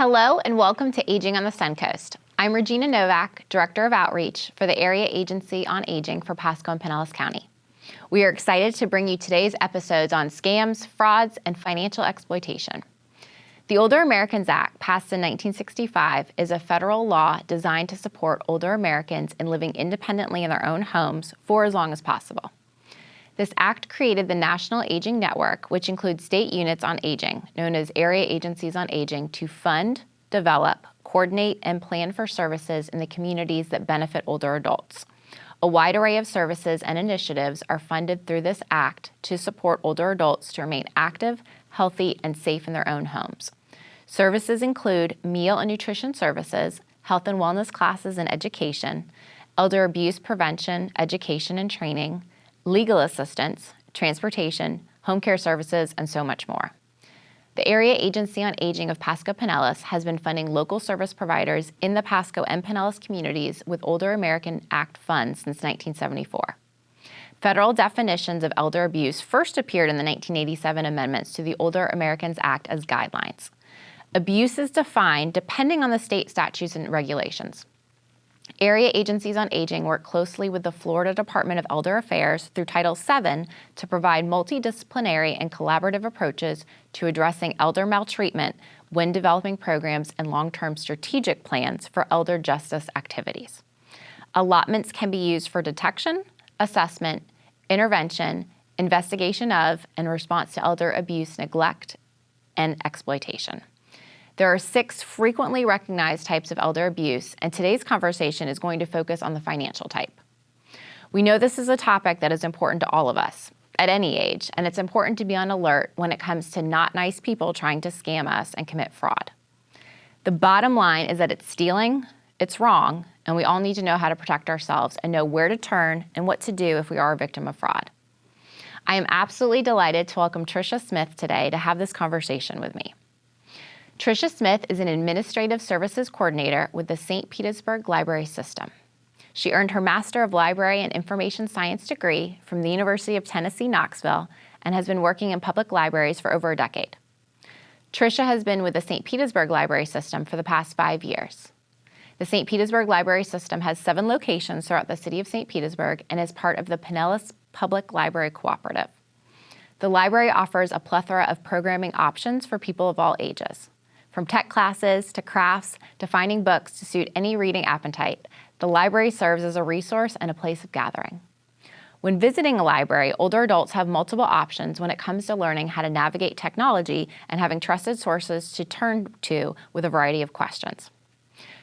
Hello and welcome to Aging on the Suncoast. I'm Regina Novak, Director of Outreach for the Area Agency on Aging for Pasco and Pinellas County. We are excited to bring you today's episodes on scams, frauds, and financial exploitation. The Older Americans Act, passed in 1965, is a federal law designed to support older Americans in living independently in their own homes for as long as possible. This act created the National Aging Network, which includes state units on aging, known as Area Agencies on Aging, to fund, develop, coordinate, and plan for services in the communities that benefit older adults. A wide array of services and initiatives are funded through this act to support older adults to remain active, healthy, and safe in their own homes. Services include meal and nutrition services, health and wellness classes and education, elder abuse prevention, education and training, legal assistance, transportation, home care services, and so much more. The Area Agency on Aging of Pasco Pinellas has been funding local service providers in the Pasco and Pinellas communities with Older American Act funds since 1974. Federal definitions of elder abuse first appeared in the 1987 amendments to the Older Americans Act as guidelines. Abuse is defined depending on the state statutes and regulations. Area Agencies on Aging work closely with the Florida Department of Elder Affairs through Title VII to provide multidisciplinary and collaborative approaches to addressing elder maltreatment when developing programs and long-term strategic plans for elder justice activities. Allotments can be used for detection, assessment, intervention, investigation of, and response to elder abuse, neglect, and exploitation. There are 6 frequently recognized types of elder abuse, and today's conversation is going to focus on the financial type. We know this is a topic that is important to all of us at any age, and it's important to be on alert when it comes to not nice people trying to scam us and commit fraud. The bottom line is that it's stealing, it's wrong, and we all need to know how to protect ourselves and know where to turn and what to do if we are a victim of fraud. I am absolutely delighted to welcome Tricia Smith today to have this conversation with me. Tricia Smith is an Administrative Services Coordinator with the St. Petersburg Library System. She earned her Master of Library and Information Science degree from the University of Tennessee, Knoxville, and has been working in public libraries for over a decade. Tricia has been with the St. Petersburg Library System for the past 5 years. The St. Petersburg Library System has 7 locations throughout the city of St. Petersburg and is part of the Pinellas Public Library Cooperative. The library offers a plethora of programming options for people of all ages. From tech classes to crafts to finding books to suit any reading appetite, the library serves as a resource and a place of gathering. When visiting a library, older adults have multiple options when it comes to learning how to navigate technology and having trusted sources to turn to with a variety of questions.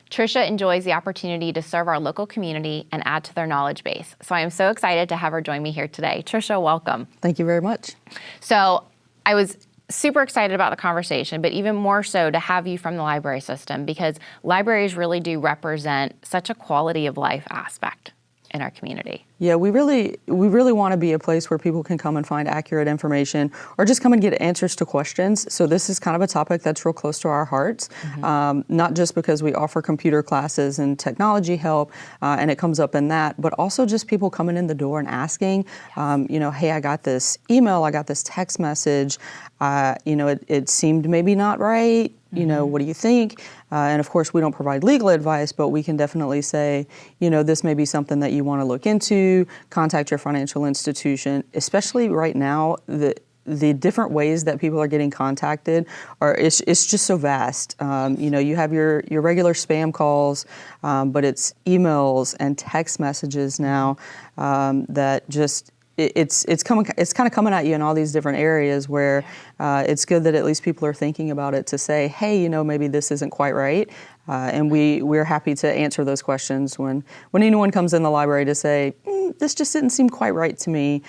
Tricia enjoys the opportunity to serve our local community and add to their knowledge base. So I am so excited to have her join me here today. Tricia, welcome. Thank you very much. So I was super excited about the conversation, but even more so to have you from the library system, because libraries really do represent such a quality of life aspect in our community. Yeah, we really want to be a place where people can come and find accurate information or just come and get answers to questions. So this is kind of a topic that's real close to our hearts, not just because we offer computer classes and technology help, and it comes up in that, but also just people coming in the door and asking, hey, I got this email, I got this text message, it seemed maybe not right. What do you think? And of course, we don't provide legal advice, but we can definitely say, this may be something that you want to look into, contact your financial institution, especially right now, the different ways that people are getting contacted it's just so vast. You have your regular spam calls, but it's emails and text messages now that just it's kind of coming at you in all these different areas where it's good that at least people are thinking about it to say, hey, maybe this isn't quite right. And we're happy to answer those questions when anyone comes in the library to say, this just didn't seem quite right to me.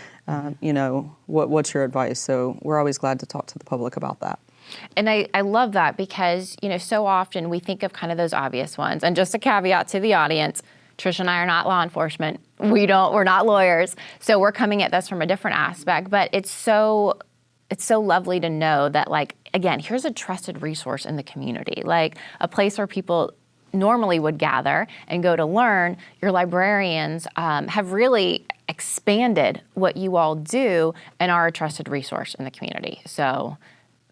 What's your advice? So we're always glad to talk to the public about that. And I love that because, so often we think of kind of those obvious ones. And just a caveat to the audience, Tricia and I are not law enforcement. We're not lawyers. So we're coming at this from a different aspect, but it's so lovely to know that, again, here's a trusted resource in the community, like a place where people normally would gather and go to learn. Your librarians have really expanded what you all do and are a trusted resource in the community. So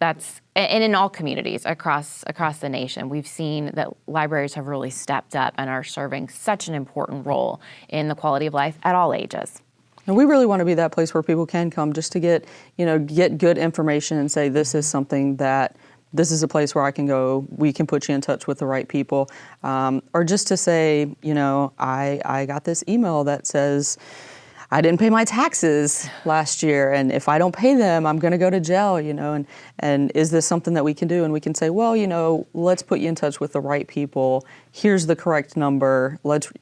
And in all communities across the nation, we've seen that libraries have really stepped up and are serving such an important role in the quality of life at all ages. And we really want to be that place where people can come just to get good information and say, this is this is a place where I can go, we can put you in touch with the right people. Or just to say, I got this email that says, I didn't pay my taxes last year, and if I don't pay them, I'm going to go to jail, and is this something that we can do? And we can say, well, let's put you in touch with the right people. Here's the correct number. Let's,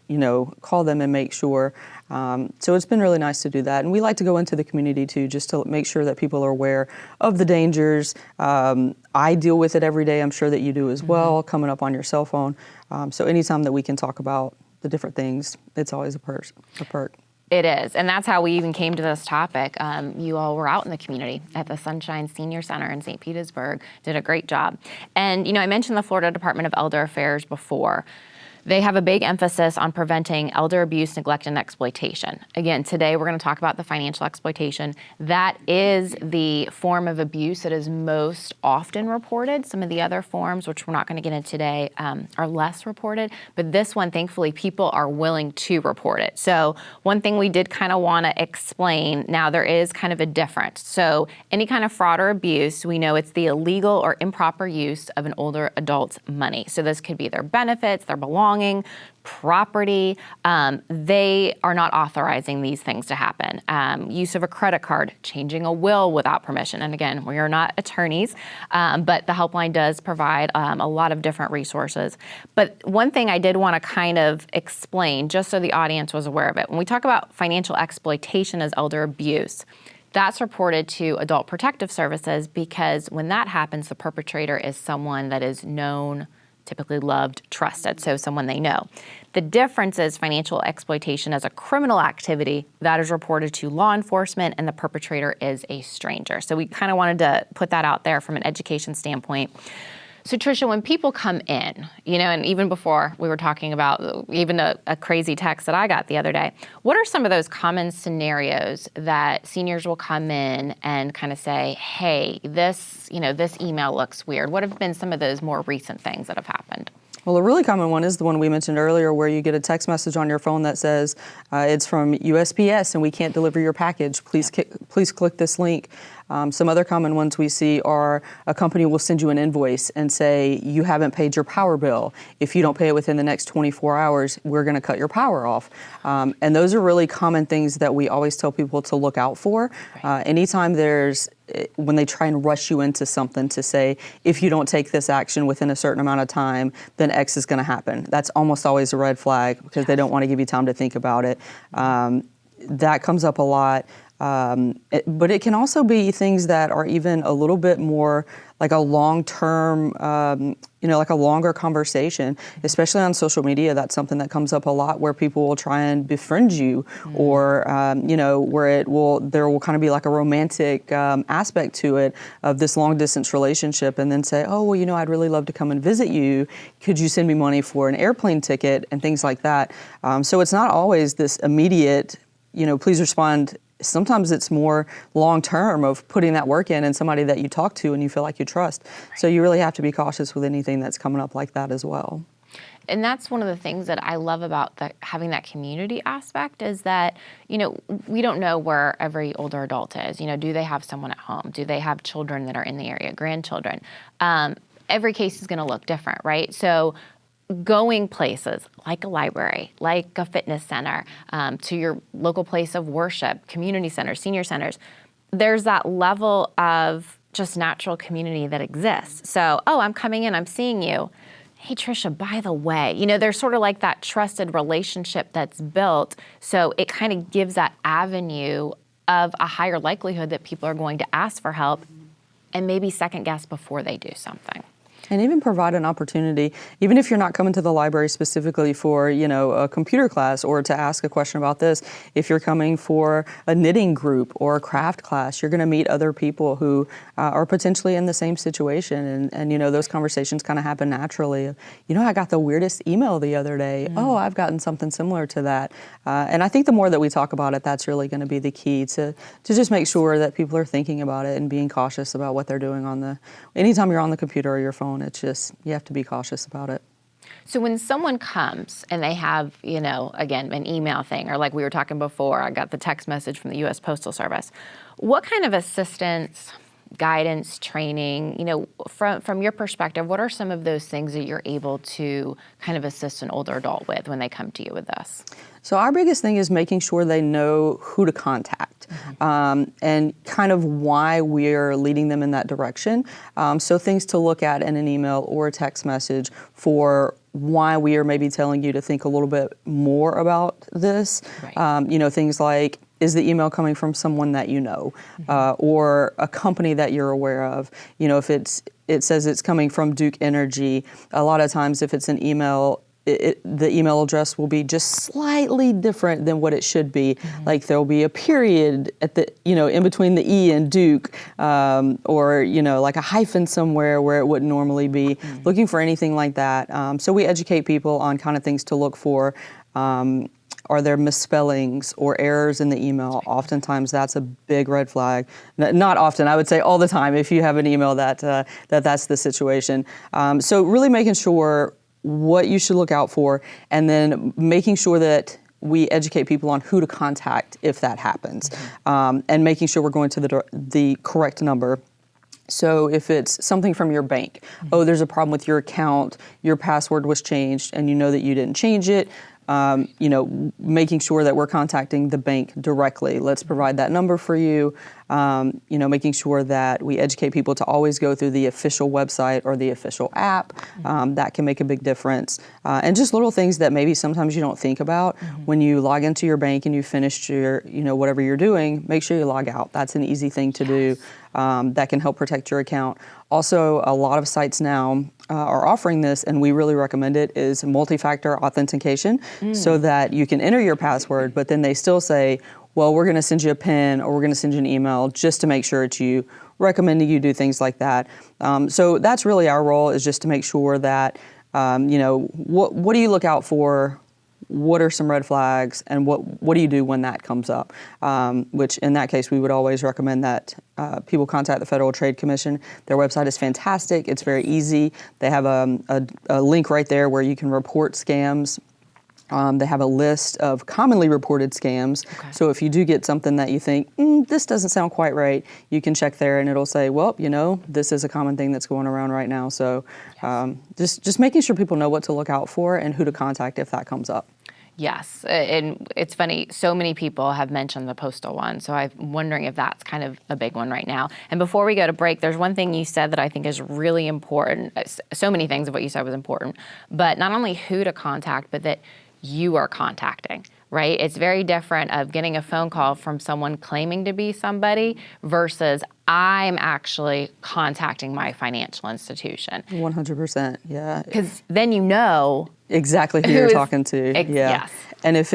call them and make sure. So it's been really nice to do that. And we like to go into the community too, just to make sure that people are aware of the dangers. I deal with it every day. I'm sure that you do as well, coming up on your cell phone. So anytime that we can talk about the different things, it's always a perk. It is, and that's how we even came to this topic. You all were out in the community at the Sunshine Senior Center in St. Petersburg, did a great job. And, I mentioned the Florida Department of Elder Affairs before. They have a big emphasis on preventing elder abuse, neglect, and exploitation. Again, today we're going to talk about the financial exploitation. That is the form of abuse that is most often reported. Some of the other forms, which we're not going to get into today, are less reported. But this one, thankfully, people are willing to report it. So one thing we did kind of want to explain, now there is kind of a difference. So any kind of fraud or abuse, we know it's the illegal or improper use of an older adult's money. So this could be their benefits, their belongings, property. They are not authorizing these things to happen. Use of a credit card, changing a will without permission. And again, we are not attorneys, but the Helpline does provide a lot of different resources. But one thing I did want to kind of explain, just so the audience was aware of it, when we talk about financial exploitation as elder abuse, that's reported to Adult Protective Services, because when that happens, the perpetrator is someone that is known, typically loved, trusted, so someone they know. The difference is financial exploitation as a criminal activity that is reported to law enforcement, and the perpetrator is a stranger. So we kind of wanted to put that out there from an education standpoint. So Tricia, when people come in, and even before we were talking about even a crazy text that I got the other day, what are some of those common scenarios that seniors will come in and kind of say, hey, this email looks weird? What have been some of those more recent things that have happened? Well, a really common one is the one we mentioned earlier, where you get a text message on your phone that says, it's from USPS and we can't deliver your package. Please click this link. Some other common ones we see are a company will send you an invoice and say, you haven't paid your power bill. If you don't pay it within the next 24 hours, we're going to cut your power off. And those are really common things that we always tell people to look out for. Anytime when they try and rush you into something to say, if you don't take this action within a certain amount of time, then X is going to happen. That's almost always a red flag, because they don't want to give you time to think about it. That comes up a lot. But it can also be things that are even a little bit more like a long-term, like a longer conversation, especially on social media. That's something that comes up a lot, where people will try and befriend you, or, where there will kind of be like a romantic aspect to it, of this long-distance relationship, and then say, oh, well, I'd really love to come and visit you. Could you send me money for an airplane ticket, and things like that. So it's not always this immediate, please respond. Sometimes it's more long-term of putting that work in, and somebody that you talk to and you feel like you trust. Right. So you really have to be cautious with anything that's coming up like that as well. And that's one of the things that I love about having that community aspect, is that, we don't know where every older adult is. Do they have someone at home? Do they have children that are in the area, grandchildren? Every case is going to look different, right? So going places like a library, like a fitness center, to your local place of worship, community centers, senior centers, there's that level of just natural community that exists. So, I'm coming in, I'm seeing you. Hey, Tricia, by the way, there's sort of like that trusted relationship that's built. So it kind of gives that avenue of a higher likelihood that people are going to ask for help and maybe second guess before they do something. And even provide an opportunity, even if you're not coming to the library specifically for, a computer class or to ask a question about this, if you're coming for a knitting group or a craft class, you're going to meet other people who are potentially in the same situation. And those conversations kind of happen naturally. I got the weirdest email the other day. Oh, I've gotten something similar to that. And I think the more that we talk about it, that's really going to be the key to just make sure that people are thinking about it and being cautious about what they're doing anytime you're on the computer or your phone. It's just, you have to be cautious about it. So when someone comes and they have, again, an email thing, or like we were talking before, I got the text message from the U.S. Postal Service, what kind of assistance, guidance, training, from your perspective, what are some of those things that you're able to kind of assist an older adult with when they come to you with this? So our biggest thing is making sure they know who to contact and kind of why we're leading them in that direction. So things to look at in an email or a text message for why we are maybe telling you to think a little bit more about this. Right. Things like, is the email coming from someone that you know or a company that you're aware of? If it says it's coming from Duke Energy, a lot of times if it's an email, the email address will be just slightly different than what it should be. Like there'll be a period at the, in between the E and Duke, or, like a hyphen somewhere where it wouldn't normally be. Looking for anything like that. So we educate people on kind of things to look for. Are there misspellings or errors in the email? Oftentimes that's a big red flag. Not often, I would say all the time if you have an email that's the situation. So really making sure what you should look out for, and then making sure that we educate people on who to contact if that happens, and making sure we're going to the correct number. So if it's something from your bank, oh, there's a problem with your account, your password was changed, and you know that you didn't change it, making sure that we're contacting the bank directly. Let's provide that number for you. Making sure that we educate people to always go through the official website or the official app. That can make a big difference. And just little things that maybe sometimes you don't think about. When you log into your bank and you finished your, whatever you're doing, make sure you log out. That's an easy thing to do. That can help protect your account. Also, a lot of sites now are offering this, and we really recommend it, is multi-factor authentication, so that you can enter your password, but then they still say, well, we're going to send you a PIN or we're going to send you an email just to make sure it's you, recommending you do things like that. So that's really our role, is just to make sure that, what do you look out for? What are some red flags, and what do you do when that comes up? Which in that case, we would always recommend that people contact the Federal Trade Commission. Their website is fantastic. It's very easy. They have a link right there where you can report scams. They have a list of commonly reported scams. Okay. So if you do get something that you think, this doesn't sound quite right, you can check there and it'll say, well, this is a common thing that's going around right now. So just making sure people know what to look out for and who to contact if that comes up. Yes, and it's funny, so many people have mentioned the postal one, so I'm wondering if that's kind of a big one right now. And before we go to break, there's one thing you said that I think is really important. So many things of what you said was important, but not only who to contact, but that you are contacting, right? It's very different of getting a phone call from someone claiming to be somebody versus I'm actually contacting my financial institution. 100%, yeah. Because then you know exactly who you're talking to. Yeah. Yes. And if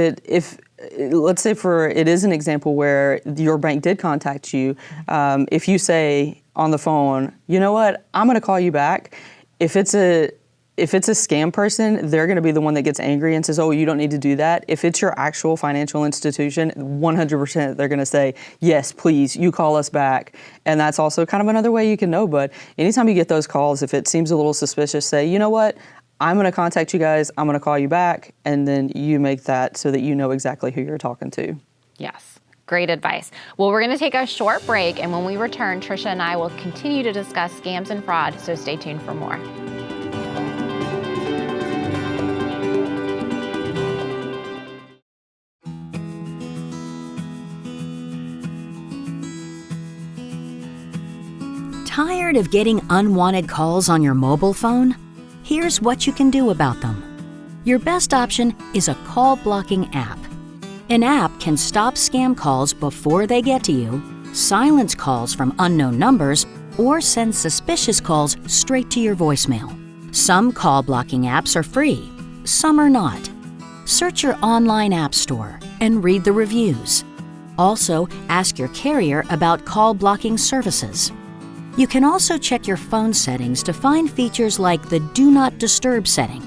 let's say it is an example where your bank did contact you, if you say on the phone, you know what, I'm going to call you back. If it's a scam person, they're going to be the one that gets angry and says, oh, you don't need to do that. If it's your actual financial institution, 100% they're going to say, yes, please, you call us back. And that's also kind of another way you can know. But anytime you get those calls, if it seems a little suspicious, say, you know what, I'm going to contact you guys, I'm going to call you back, and then you make that so that you know exactly who you're talking to. Yes. Great advice. Well, we're going to take a short break, and when we return, Tricia and I will continue to discuss scams and fraud, so stay tuned for more. Tired of getting unwanted calls on your mobile phone? Here's what you can do about them. Your best option is a call blocking app. An app can stop scam calls before they get to you, silence calls from unknown numbers, or send suspicious calls straight to your voicemail. Some call blocking apps are free, some are not. Search your online app store and read the reviews. Also, ask your carrier about call blocking services. You can also check your phone settings to find features like the Do Not Disturb setting.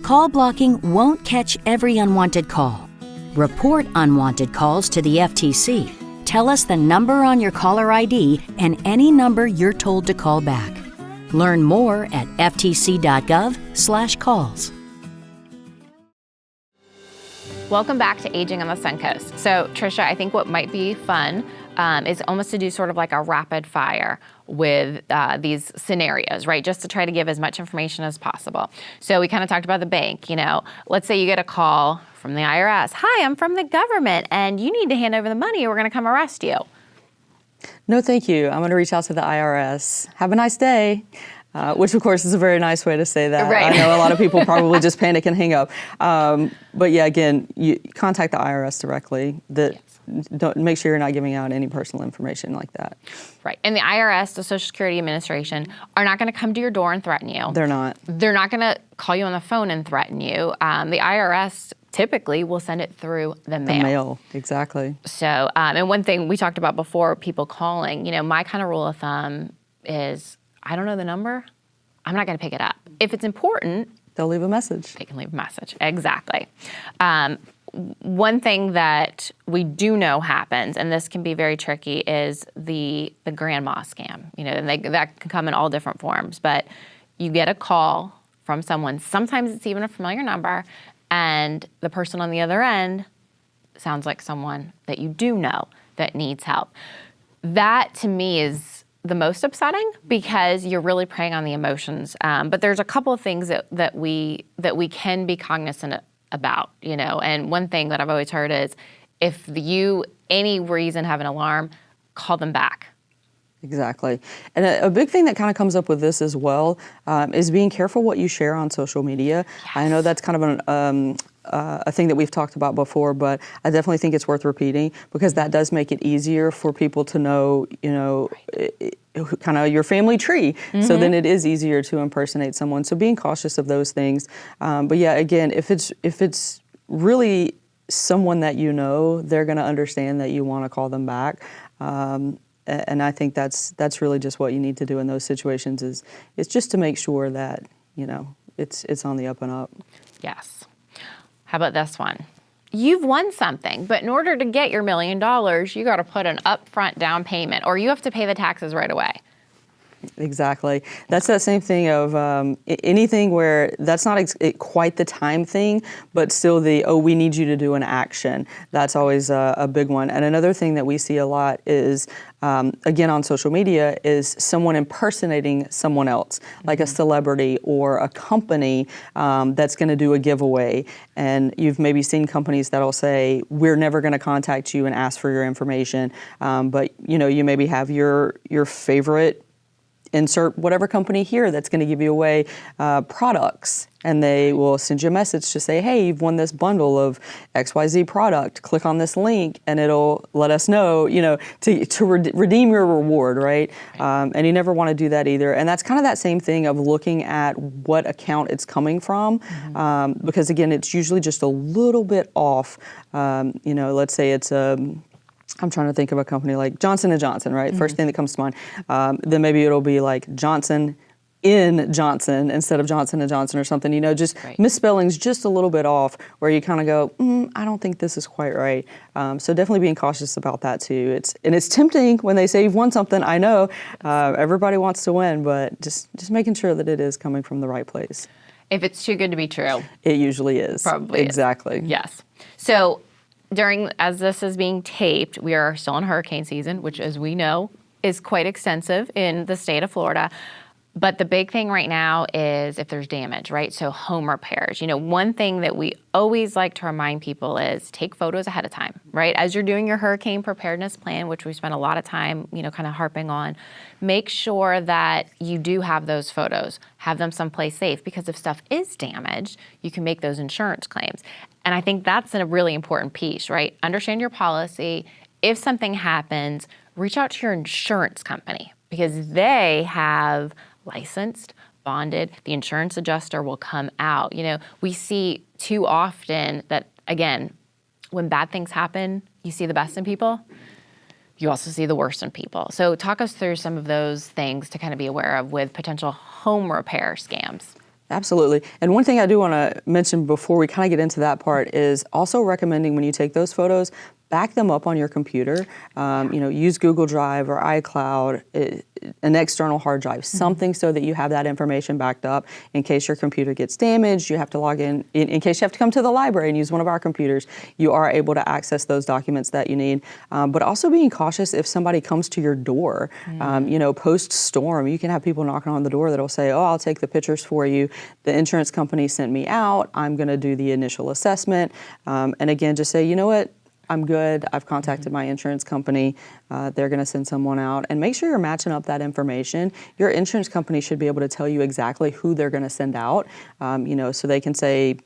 Call blocking won't catch every unwanted call. Report unwanted calls to the FTC. Tell us the number on your caller ID and any number you're told to call back. Learn more at ftc.gov/calls. Welcome back to Aging on the Suncoast. So, Tricia, I think what might be fun is almost to do sort of like a rapid fire with these scenarios, right? Just to try to give as much information as possible. So we kind of talked about the bank, let's say you get a call from the IRS. Hi, I'm from the government and you need to hand over the money or we're gonna come arrest you. No, thank you. I'm going to reach out to the IRS. Have a nice day. Which, of course, is a very nice way to say that. Right. I know a lot of people probably just panic and hang up. But yeah, again, you contact the IRS directly. Don't make sure you're not giving out any personal information like that. Right. And the IRS, the Social Security Administration, are not going to come to your door and threaten you. They're not. They're not going to call you on the phone and threaten you. The IRS typically will send it through the mail. The mail, exactly. So, and one thing we talked about before, people calling, my kind of rule of thumb is, I don't know the number, I'm not going to pick it up. If it's important, they'll leave a message. They can leave a message. Exactly. One thing that we do know happens, and this can be very tricky, is the grandma scam. And that can come in all different forms. But you get a call from someone. Sometimes it's even a familiar number, and the person on the other end sounds like someone that you do know that needs help. That, to me, is the most upsetting because you're really preying on the emotions. But there's a couple of things that we can be cognizant about, And one thing that I've always heard is, if you any reason have an alarm, call them back. Exactly. And a big thing that kind of comes up with this as well is being careful what you share on social media. Yes. I know that's kind of a thing that we've talked about before, but I definitely think it's worth repeating because that does make it easier for people to know, kind of your family tree. Mm-hmm. So then it is easier to impersonate someone. So being cautious of those things. But yeah, again, if it's really someone that they're going to understand that you want to call them back. And I think that's really just what you need to do in those situations is just to make sure that, it's on the up and up. Yes. How about this one? You've won something, but in order to get your $1 million, you got to put an upfront down payment or you have to pay the taxes right away. Exactly. That's that same thing of anything where that's not quite the time thing, but still we need you to do an action. That's always a big one. And another thing that we see a lot is, again, on social media, is someone impersonating someone else, like a celebrity or a company that's going to do a giveaway. And you've maybe seen companies that'll say, we're never going to contact you and ask for your information. But, you maybe have your favorite insert whatever company here that's going to give you away products, and they will send you a message to say, hey, you've won this bundle of XYZ product. Click on this link, and it'll let us know, to redeem your reward, right? And you never want to do that either. And that's kind of that same thing of looking at what account it's coming from, because again, it's usually just a little bit off. Let's say it's I'm trying to think of a company like Johnson & Johnson, right? Mm-hmm. First thing that comes to mind. Then maybe it'll be like Johnson in Johnson instead of Johnson & Johnson or something, just misspellings just a little bit off where you kind of go, I don't think this is quite right. So definitely being cautious about that too. It's tempting when they say you've won something. I know everybody wants to win, but just making sure that it is coming from the right place. If it's too good to be true. It usually is. Probably exactly. Is. Yes. So as this is being taped, we are still in hurricane season, which, as we know, is quite extensive in the state of Florida. But the big thing right now is if there's damage, right? So home repairs. One thing that we always like to remind people is take photos ahead of time, right? As you're doing your hurricane preparedness plan, which we spend a lot of time, kind of harping on, make sure that you do have those photos, have them someplace safe, because if stuff is damaged, you can make those insurance claims. And I think that's a really important piece, right? Understand your policy. If something happens, reach out to your insurance company, because they have licensed, bonded, the insurance adjuster will come out. We see too often that, again, when bad things happen, you see the best in people. You also see the worst in people. So talk us through some of those things to kind of be aware of with potential home repair scams. Absolutely. And one thing I do want to mention before we kind of get into that part is also recommending when you take those photos, back them up on your computer. Use Google Drive or iCloud, an external hard drive, something so that you have that information backed up in case your computer gets damaged, you have to log in case you have to come to the library and use one of our computers, you are able to access those documents that you need. But also being cautious if somebody comes to your door. Post-storm, you can have people knocking on the door that'll say, oh, I'll take the pictures for you. The insurance company sent me out. I'm going to do the initial assessment. And again, just say, you know what? I'm good. I've contacted my insurance company. They're going to send someone out. And make sure you're matching up that information. Your insurance company should be able to tell you exactly who they're going to send out, so they can say,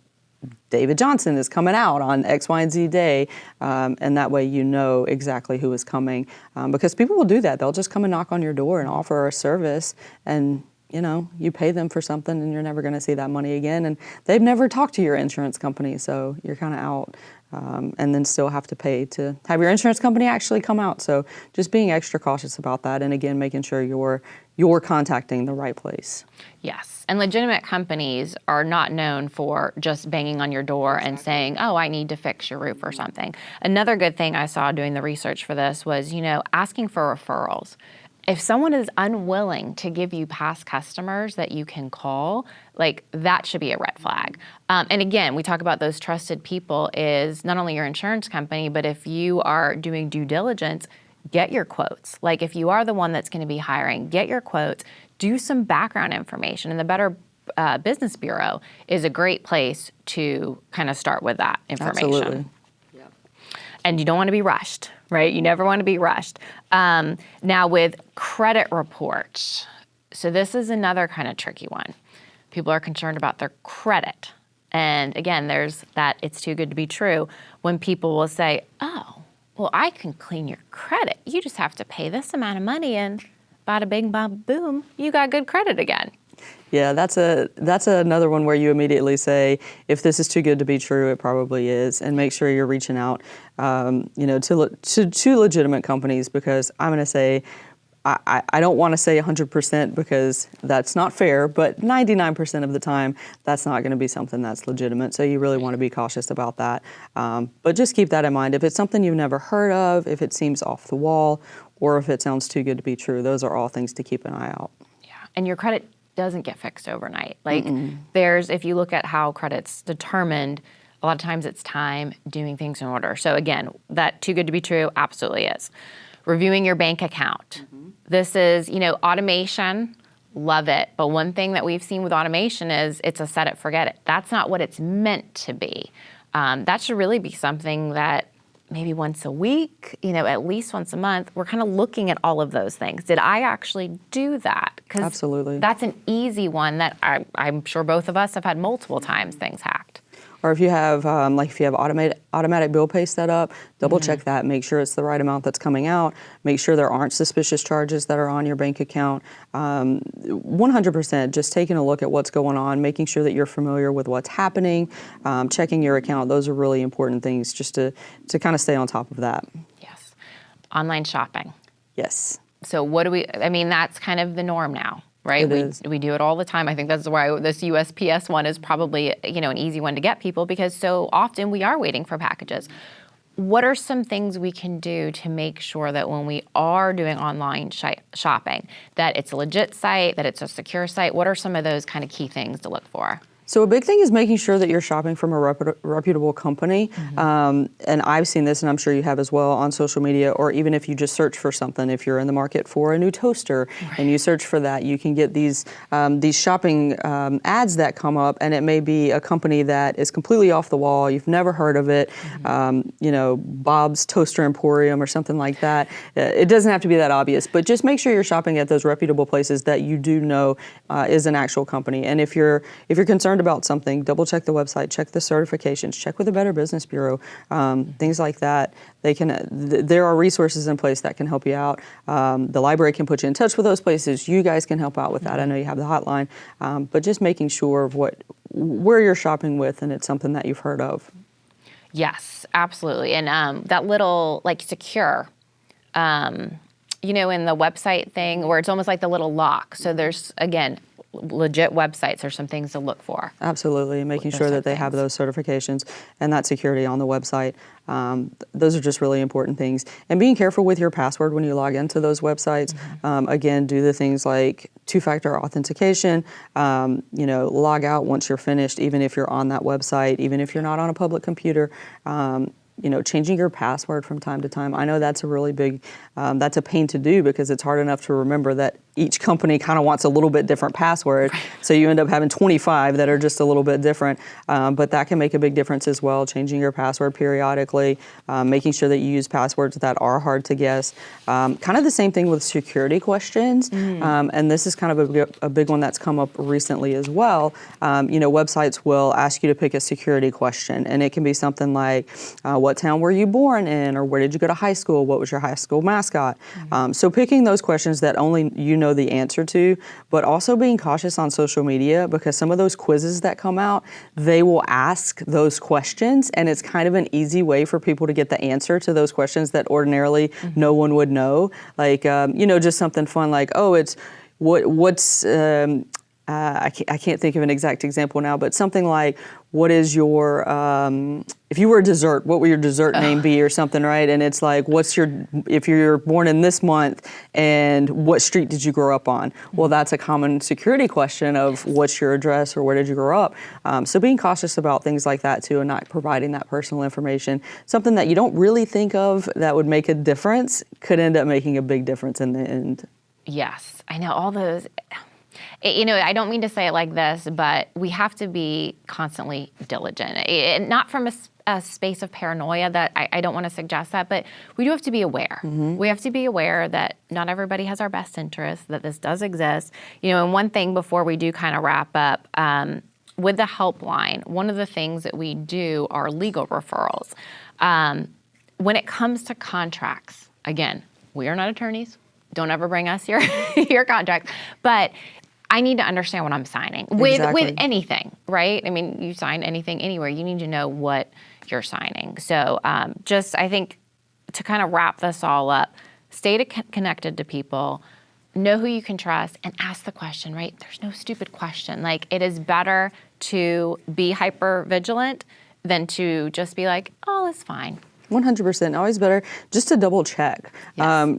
David Johnson is coming out on X, Y, and Z day. And that way you know exactly who is coming. Because people will do that. They'll just come and knock on your door and offer a service. And you pay them for something and you're never going to see that money again. And they've never talked to your insurance company, so you're kind of out. And then still have to pay to have your insurance company actually come out. So just being extra cautious about that. And again, making sure you're contacting the right place. Yes. And legitimate companies are not known for just banging on your door and saying, oh, I need to fix your roof or something. Another good thing I saw doing the research for this was, asking for referrals. If someone is unwilling to give you past customers that you can call, that should be a red flag. And again, we talk about those trusted people is not only your insurance company, but if you are doing due diligence, get your quotes. If you are the one that's going to be hiring, get your quotes, do some background information. And the Better Business Bureau is a great place to kind of start with that information. Absolutely. And you don't want to be rushed, right? You never want to be rushed. Now with credit reports, so this is another kind of tricky one. People are concerned about their credit. And again, there's that it's too good to be true when people will say, oh, well, I can clean your credit. You just have to pay this amount of money and bada bing, bada boom, you got good credit again. Yeah, that's another one where you immediately say, if this is too good to be true, it probably is, and make sure you're reaching out, to legitimate companies, because I'm going to say, I don't want to say 100% because that's not fair, but 99% of the time, that's not going to be something that's legitimate. So you really want to be cautious about that. But just keep that in mind. If it's something you've never heard of, if it seems off the wall, or if it sounds too good to be true, those are all things to keep an eye out. Yeah, and your credit doesn't get fixed overnight. If you look at how credit's determined, a lot of times it's time doing things in order. So again, that too good to be true absolutely is. Reviewing your bank account. This is, automation, love it. But one thing that we've seen with automation is it's a set it, forget it. That's not what it's meant to be. That should really be something that maybe once a week, at least once a month, we're kind of looking at all of those things. Did I actually do that? 'Cause absolutely. That's an easy one that I'm sure both of us have had multiple times things hacked. Or if you have, automatic bill pay set up, double check that, make sure it's the right amount that's coming out, make sure there aren't suspicious charges that are on your bank account. 100% just taking a look at what's going on, making sure that you're familiar with what's happening, checking your account. Those are really important things just to kind of stay on top of that. Yes. Online shopping. Yes. So that's kind of the norm now. Right? We do it all the time. I think that's why this USPS one is probably, an easy one to get people, because so often we are waiting for packages. What are some things we can do to make sure that when we are doing online shopping, that it's a legit site, that it's a secure site? What are some of those kind of key things to look for? So a big thing is making sure that you're shopping from a reputable company. And I've seen this, and I'm sure you have as well, on social media, or even if you just search for something. If you're in the market for a new toaster and you search for that, you can get these shopping ads that come up, and it may be a company that is completely off the wall. You've never heard of it, Bob's Toaster Emporium or something like that. It doesn't have to be that obvious, but just make sure you're shopping at those reputable places that you do know is an actual company. And if you're concerned about something, double check the website, check the certifications, check with the Better Business Bureau, things like that. There are resources in place that can help you out. The library can put you in touch with those places. You guys can help out with that. I know you have the hotline, but just making sure of where you're shopping with, and it's something that you've heard of. Yes, absolutely. And that little secure, in the website thing where it's almost like the little lock. So there's, again, legit websites are some things to look for. Absolutely, and making sure that they have those certifications and that security on the website. Those are just really important things. And being careful with your password when you log into those websites. Again, do the things like two-factor authentication, log out once you're finished, even if you're on that website, even if you're not on a public computer. Changing your password from time to time. I know that's a really big, that's a pain to do because it's hard enough to remember that each company kind of wants a little bit different password. So you end up having 25 that are just a little bit different. But that can make a big difference as well, changing your password periodically, making sure that you use passwords that are hard to guess. Kind of the same thing with security questions. And this is kind of a big one that's come up recently as well. Websites will ask you to pick a security question, and it can be something like, what town were you born in, or where did you go to high school? What was your high school mascot? So picking those questions that only you know the answer to, but also being cautious on social media, because some of those quizzes that come out, they will ask those questions, and it's kind of an easy way for people to get the answer to those questions that ordinarily no one would know. Like, just something fun like, it's what's I can't think of an exact example now, but something like, what is your, if you were a dessert, what would your dessert name be or something, right? And it's like, if you're born in this month, and what street did you grow up on? Well, that's a common security question of what's your address or where did you grow up? So being cautious about things like that too, and not providing that personal information. Something that you don't really think of that would make a difference could end up making a big difference in the end. Yes, I know all those. I don't mean to say it like this, but we have to be constantly diligent. Not from a space of paranoia that I don't want to suggest that, but we do have to be aware. We have to be aware that not everybody has our best interest, that this does exist. And one thing before we do kind of wrap up, with the Helpline, one of the things that we do are legal referrals. When it comes to contracts, again, we are not attorneys. Don't ever bring us your contracts. But I need to understand what I'm signing with anything, right? I mean, you sign anything anywhere. You need to know what you're signing. So I think to kind of wrap this all up, stay connected to people, know who you can trust, and ask the question, right? There's no stupid question. Like, it is better to be hyper vigilant than to just be like, oh, it's fine. 100%. Always better just to double check. Yes.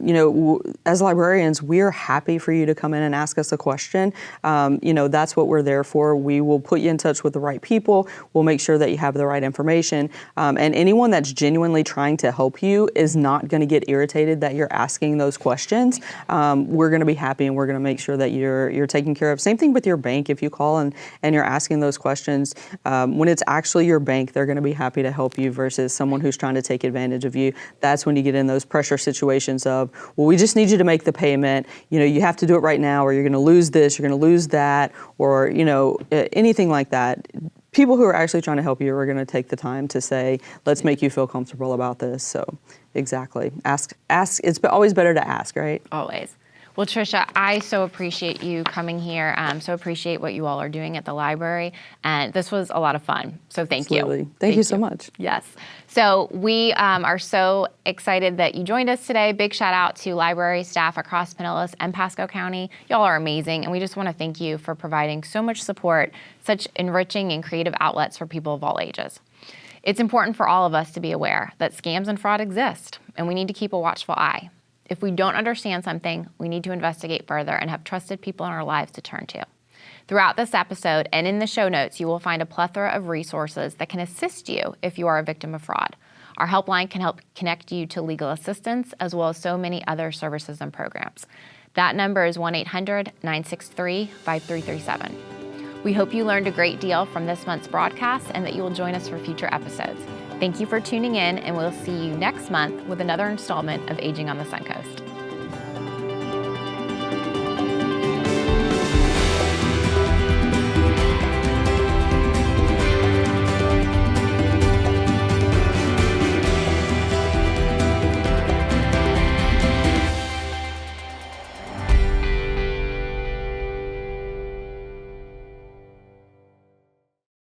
As librarians, we're happy for you to come in and ask us a question. That's what we're there for. We will put you in touch with the right people. We'll make sure that you have the right information. And anyone that's genuinely trying to help you is not going to get irritated that you're asking those questions. We're going to be happy, and we're going to make sure that you're taken care of. Same thing with your bank. If you call and you're asking those questions, when it's actually your bank, they're going to be happy to help you versus someone who's trying to take advantage of you. That's when you get in those pressure situations of, well, we just need you to make the payment. You have to do it right now, or you're going to lose this, you're going to lose that, or anything like that. People who are actually trying to help you are going to take the time to say, let's make you feel comfortable about this. So exactly. Ask. It's always better to ask, right? Always. Well, Tricia, I so appreciate you coming here. So appreciate what you all are doing at the library. And this was a lot of fun. So thank you. Thank you so much. Yes. So we are so excited that you joined us today. Big shout out to library staff across Pinellas and Pasco County. Y'all are amazing. And we just want to thank you for providing so much support, such enriching and creative outlets for people of all ages. It's important for all of us to be aware that scams and fraud exist, and we need to keep a watchful eye. If we don't understand something, we need to investigate further and have trusted people in our lives to turn to. Throughout this episode and in the show notes, you will find a plethora of resources that can assist you if you are a victim of fraud. Our helpline can help connect you to legal assistance, as well as so many other services and programs. That number is 1-800-963-5337. We hope you learned a great deal from this month's broadcast and that you will join us for future episodes. Thank you for tuning in, and we'll see you next month with another installment of Aging on the Suncoast.